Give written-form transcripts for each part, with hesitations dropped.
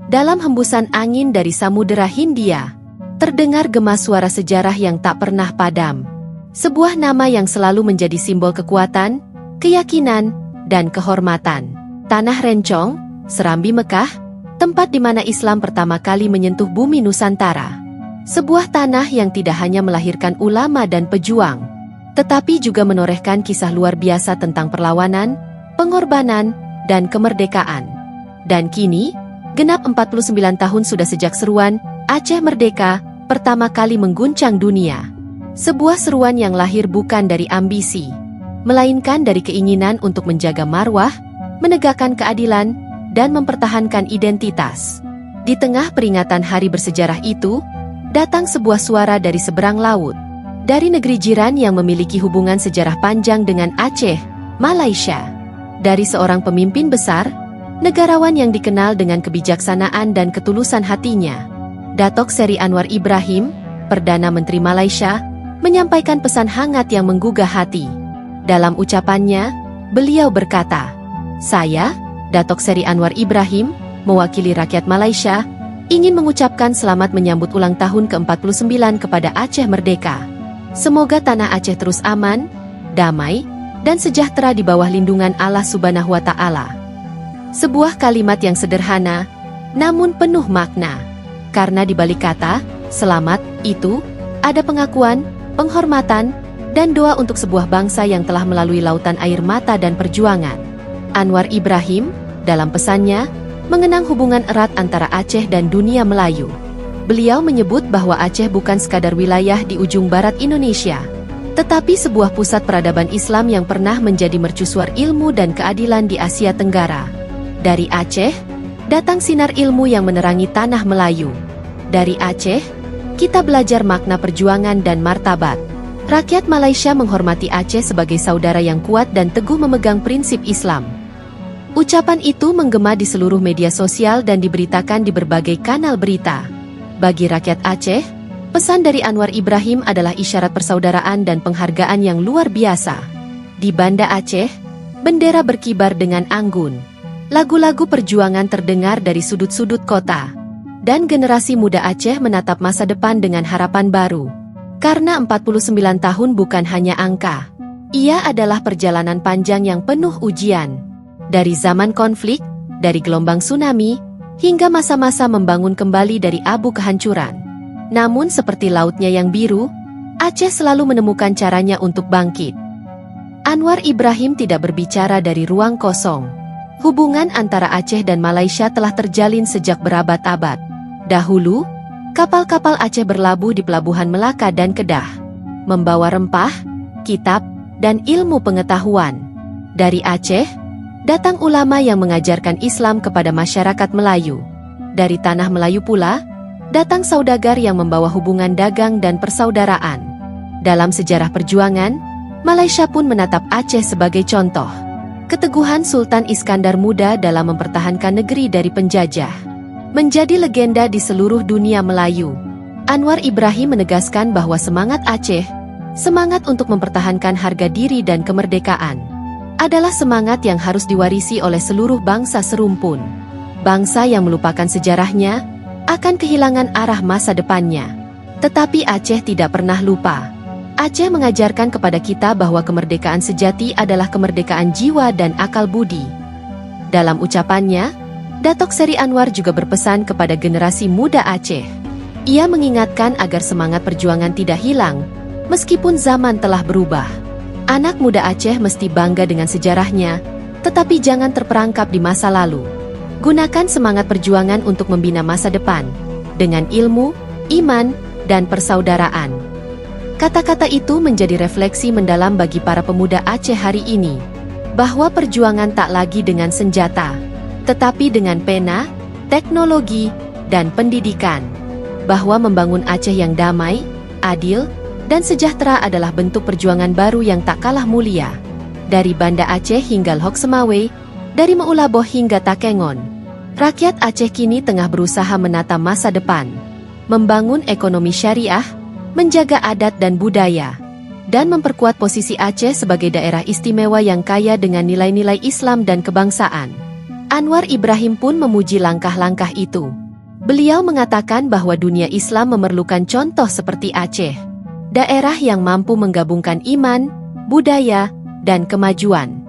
Dalam hembusan angin dari Samudera Hindia, terdengar gema suara sejarah yang tak pernah padam. Sebuah nama yang selalu menjadi simbol kekuatan, keyakinan, dan kehormatan. Tanah Rencong, Serambi Mekah, tempat di mana Islam pertama kali menyentuh bumi Nusantara. Sebuah tanah yang tidak hanya melahirkan ulama dan pejuang, tetapi juga menorehkan kisah luar biasa tentang perlawanan, pengorbanan, dan kemerdekaan. Dan kini, genap 49 tahun sudah sejak seruan Aceh Merdeka pertama kali mengguncang dunia. Sebuah seruan yang lahir bukan dari ambisi, melainkan dari keinginan untuk menjaga marwah, menegakkan keadilan, dan mempertahankan identitas. Di tengah peringatan hari bersejarah itu, datang sebuah suara dari seberang laut, dari negeri jiran yang memiliki hubungan sejarah panjang dengan Aceh, Malaysia. Dari seorang pemimpin besar, negarawan yang dikenal dengan kebijaksanaan dan ketulusan hatinya, Datuk Seri Anwar Ibrahim, Perdana Menteri Malaysia, menyampaikan pesan hangat yang menggugah hati. Dalam ucapannya, beliau berkata, "Saya, Datuk Seri Anwar Ibrahim, mewakili rakyat Malaysia, ingin mengucapkan selamat menyambut ulang tahun ke-49 kepada Aceh Merdeka. Semoga tanah Aceh terus aman, damai, dan sejahtera di bawah lindungan Allah Subhanahu wa Ta'ala." Sebuah kalimat yang sederhana, namun penuh makna. Karena di balik kata "selamat" itu, ada pengakuan, penghormatan, dan doa untuk sebuah bangsa yang telah melalui lautan air mata dan perjuangan. Anwar Ibrahim, dalam pesannya, mengenang hubungan erat antara Aceh dan dunia Melayu. Beliau menyebut bahwa Aceh bukan sekadar wilayah di ujung barat Indonesia, tetapi sebuah pusat peradaban Islam yang pernah menjadi mercusuar ilmu dan keadilan di Asia Tenggara. Dari Aceh, datang sinar ilmu yang menerangi tanah Melayu. Dari Aceh, kita belajar makna perjuangan dan martabat. Rakyat Malaysia menghormati Aceh sebagai saudara yang kuat dan teguh memegang prinsip Islam. Ucapan itu menggema di seluruh media sosial dan diberitakan di berbagai kanal berita. Bagi rakyat Aceh, pesan dari Anwar Ibrahim adalah isyarat persaudaraan dan penghargaan yang luar biasa. Di Banda Aceh, bendera berkibar dengan anggun. Lagu-lagu perjuangan terdengar dari sudut-sudut kota. Dan generasi muda Aceh menatap masa depan dengan harapan baru. Karena 49 tahun bukan hanya angka. Ia adalah perjalanan panjang yang penuh ujian. Dari zaman konflik, dari gelombang tsunami, hingga masa-masa membangun kembali dari abu kehancuran. Namun seperti lautnya yang biru, Aceh selalu menemukan caranya untuk bangkit. Anwar Ibrahim tidak berbicara dari ruang kosong. Hubungan antara Aceh dan Malaysia telah terjalin sejak berabad-abad. Dahulu, kapal-kapal Aceh berlabuh di pelabuhan Melaka dan Kedah, membawa rempah, kitab, dan ilmu pengetahuan. Dari Aceh, datang ulama yang mengajarkan Islam kepada masyarakat Melayu. Dari tanah Melayu pula, datang saudagar yang membawa hubungan dagang dan persaudaraan. Dalam sejarah perjuangan, Malaysia pun menatap Aceh sebagai contoh. Keteguhan Sultan Iskandar Muda dalam mempertahankan negeri dari penjajah menjadi legenda di seluruh dunia Melayu. Anwar Ibrahim menegaskan bahwa semangat Aceh, semangat untuk mempertahankan harga diri dan kemerdekaan, adalah semangat yang harus diwarisi oleh seluruh bangsa serumpun. Bangsa yang melupakan sejarahnya akan kehilangan arah masa depannya. Tetapi Aceh tidak pernah lupa. Aceh mengajarkan kepada kita bahwa kemerdekaan sejati adalah kemerdekaan jiwa dan akal budi. Dalam ucapannya, Datuk Seri Anwar juga berpesan kepada generasi muda Aceh. Ia mengingatkan agar semangat perjuangan tidak hilang, meskipun zaman telah berubah. Anak muda Aceh mesti bangga dengan sejarahnya, tetapi jangan terperangkap di masa lalu. Gunakan semangat perjuangan untuk membina masa depan, dengan ilmu, iman, dan persaudaraan. Kata-kata itu menjadi refleksi mendalam bagi para pemuda Aceh hari ini, bahwa perjuangan tak lagi dengan senjata, tetapi dengan pena, teknologi, dan pendidikan. Bahwa membangun Aceh yang damai, adil, dan sejahtera adalah bentuk perjuangan baru yang tak kalah mulia. Dari Banda Aceh hingga Lhokseumawe, Semawe, dari Meulaboh hingga Takengon, rakyat Aceh kini tengah berusaha menata masa depan, membangun ekonomi syariah, menjaga adat dan budaya, dan memperkuat posisi Aceh sebagai daerah istimewa yang kaya dengan nilai-nilai Islam dan kebangsaan. Anwar Ibrahim pun memuji langkah-langkah itu. Beliau mengatakan bahwa dunia Islam memerlukan contoh seperti Aceh, daerah yang mampu menggabungkan iman, budaya, dan kemajuan.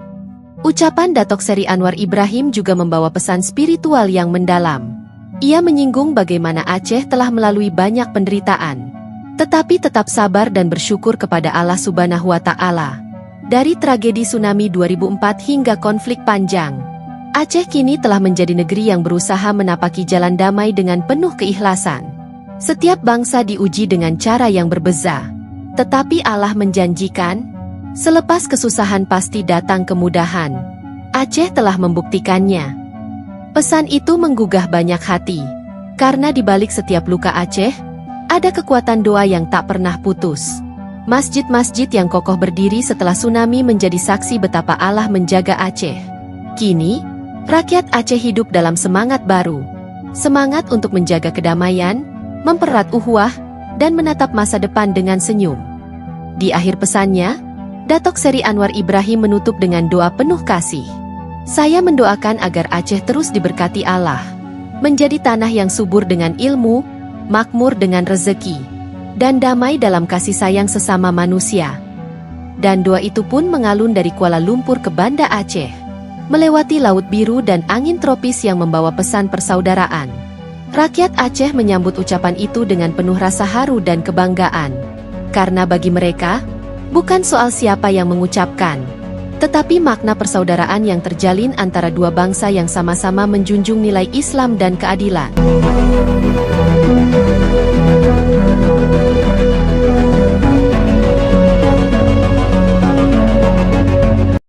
Ucapan Datuk Seri Anwar Ibrahim juga membawa pesan spiritual yang mendalam. Ia menyinggung bagaimana Aceh telah melalui banyak penderitaan, tetapi tetap sabar dan bersyukur kepada Allah Subhanahu wa Ta'ala. Dari tragedi tsunami 2004 hingga konflik panjang, Aceh kini telah menjadi negeri yang berusaha menapaki jalan damai dengan penuh keikhlasan. Setiap bangsa diuji dengan cara yang berbeza, tetapi Allah menjanjikan, selepas kesusahan pasti datang kemudahan. Aceh telah membuktikannya. Pesan itu menggugah banyak hati, karena di balik setiap luka Aceh, ada kekuatan doa yang tak pernah putus. Masjid-masjid yang kokoh berdiri setelah tsunami menjadi saksi betapa Allah menjaga Aceh. Kini, rakyat Aceh hidup dalam semangat baru. Semangat untuk menjaga kedamaian, mempererat ukhuwah, dan menatap masa depan dengan senyum. Di akhir pesannya, Datuk Seri Anwar Ibrahim menutup dengan doa penuh kasih. Saya mendoakan agar Aceh terus diberkati Allah, menjadi tanah yang subur dengan ilmu, makmur dengan rezeki, dan damai dalam kasih sayang sesama manusia. Dan doa itu pun mengalun dari Kuala Lumpur ke Banda Aceh, melewati Laut Biru dan angin tropis yang membawa pesan persaudaraan. Rakyat Aceh menyambut ucapan itu dengan penuh rasa haru dan kebanggaan, karena bagi mereka, bukan soal siapa yang mengucapkan, tetapi makna persaudaraan yang terjalin antara dua bangsa yang sama-sama menjunjung nilai Islam dan keadilan.